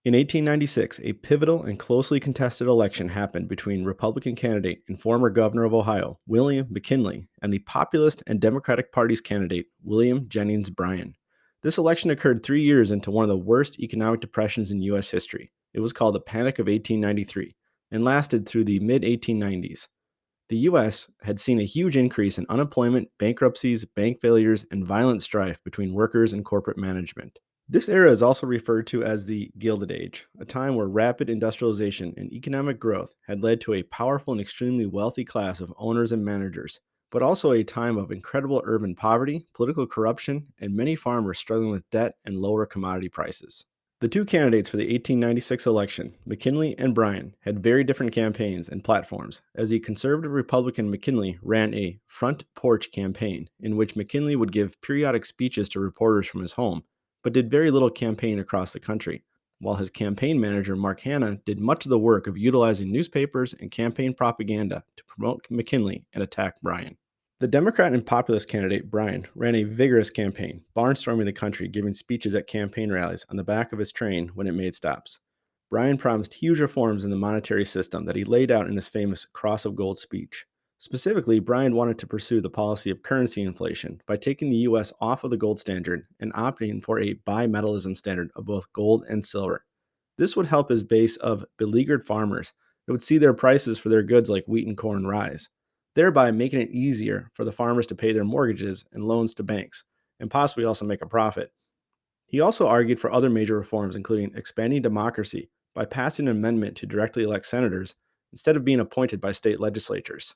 In 1896, a pivotal and closely contested election happened between Republican candidate and former governor of Ohio, William McKinley, and the Populist and Democratic Party's candidate, William Jennings Bryan. This election occurred 3 years into one of the worst economic depressions in U.S. history. It was called the Panic of 1893 and lasted through the mid 1890s. The U.S. had seen a huge increase in unemployment, bankruptcies, bank failures, and violent strife between workers and corporate management. This era is also referred to as the Gilded Age, a time where rapid industrialization and economic growth had led to a powerful and extremely wealthy class of owners and managers, but also a time of incredible urban poverty, political corruption, and many farmers struggling with debt and lower commodity prices. The two candidates for the 1896 election, McKinley and Bryan, had very different campaigns and platforms, as the conservative Republican McKinley ran a front porch campaign in which McKinley would give periodic speeches to reporters from his home, but did very little campaign across the country, while his campaign manager, Mark Hanna, did much of the work of utilizing newspapers and campaign propaganda to promote McKinley and attack Bryan. The Democrat and populist candidate, Bryan, ran a vigorous campaign, barnstorming the country, giving speeches at campaign rallies on the back of his train when it made stops. Bryan promised huge reforms in the monetary system that he laid out in his famous Cross of Gold speech. Specifically, Bryan wanted to pursue the policy of currency inflation by taking the U.S. off of the gold standard and opting for a bimetallism standard of both gold and silver. This would help his base of beleaguered farmers that would see their prices for their goods like wheat and corn rise, thereby making it easier for the farmers to pay their mortgages and loans to banks, and possibly also make a profit. He also argued for other major reforms, including expanding democracy by passing an amendment to directly elect senators instead of being appointed by state legislatures.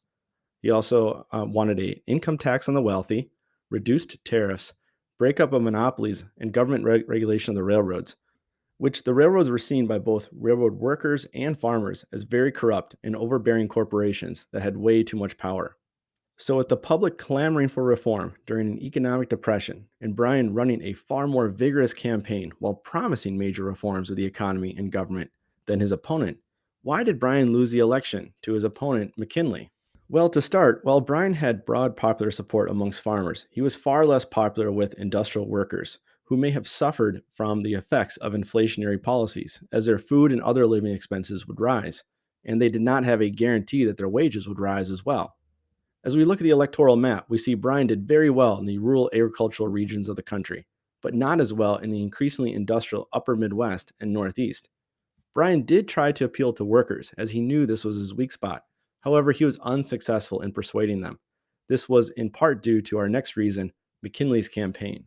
He also wanted an income tax on the wealthy, reduced tariffs, breakup of monopolies, and government regulation of the railroads, which the railroads were seen by both railroad workers and farmers as very corrupt and overbearing corporations that had way too much power. So, with the public clamoring for reform during an economic depression, and Bryan running a far more vigorous campaign while promising major reforms of the economy and government than his opponent, why did Bryan lose the election to his opponent, McKinley? Well, to start, while Bryan had broad popular support amongst farmers, he was far less popular with industrial workers, who may have suffered from the effects of inflationary policies, as their food and other living expenses would rise, and they did not have a guarantee that their wages would rise as well. As we look at the electoral map, we see Bryan did very well in the rural agricultural regions of the country, but not as well in the increasingly industrial upper Midwest and Northeast. Bryan did try to appeal to workers, as he knew this was his weak spot. However, he was unsuccessful in persuading them. This was in part due to our next reason, McKinley's campaign.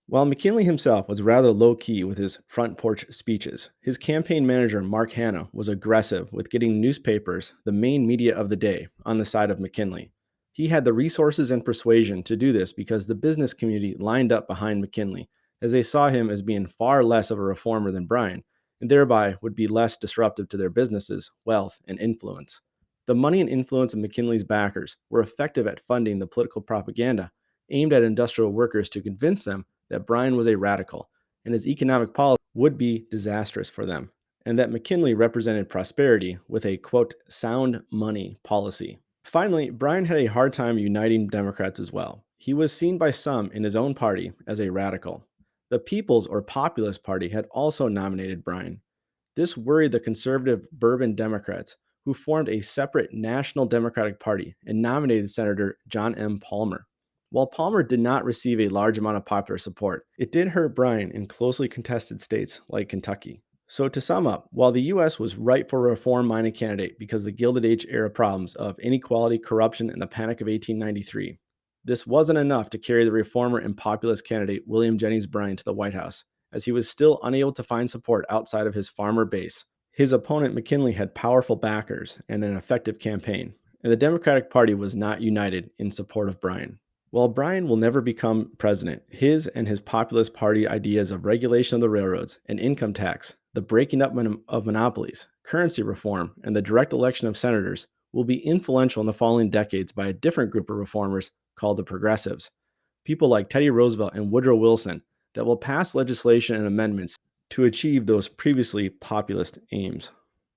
While McKinley himself was rather low key with his front porch speeches, his campaign manager, Mark Hanna, was aggressive with getting newspapers, the main media of the day, on the side of McKinley. He had the resources and persuasion to do this because the business community lined up behind McKinley, as they saw him as being far less of a reformer than Bryan, and thereby would be less disruptive to their businesses, wealth, and influence. The money and influence of McKinley's backers were effective at funding the political propaganda aimed at industrial workers to convince them that Bryan was a radical and his economic policy would be disastrous for them, and that McKinley represented prosperity with a, quote, sound money policy. Finally, Bryan had a hard time uniting Democrats as well. He was seen by some in his own party as a radical. The People's or Populist Party had also nominated Bryan. This worried the conservative Bourbon Democrats, who formed a separate National Democratic Party and nominated Senator John M. Palmer. While Palmer did not receive a large amount of popular support, it did hurt Bryan in closely contested states like Kentucky. So, to sum up, while the U.S. was ripe for a reform minded candidate because the Gilded Age era problems of inequality, corruption, and the Panic of 1893, this wasn't enough to carry the reformer and populist candidate William Jennings Bryan to the White House, as he was still unable to find support outside of his farmer base. His opponent McKinley had powerful backers and an effective campaign, and the Democratic Party was not united in support of Bryan. While Bryan will never become president, his and his populist party ideas of regulation of the railroads, an income tax, the breaking up of monopolies, currency reform, and the direct election of senators will be influential in the following decades by a different group of reformers called the progressives, people like Teddy Roosevelt and Woodrow Wilson, that will pass legislation and amendments to achieve those previously populist aims.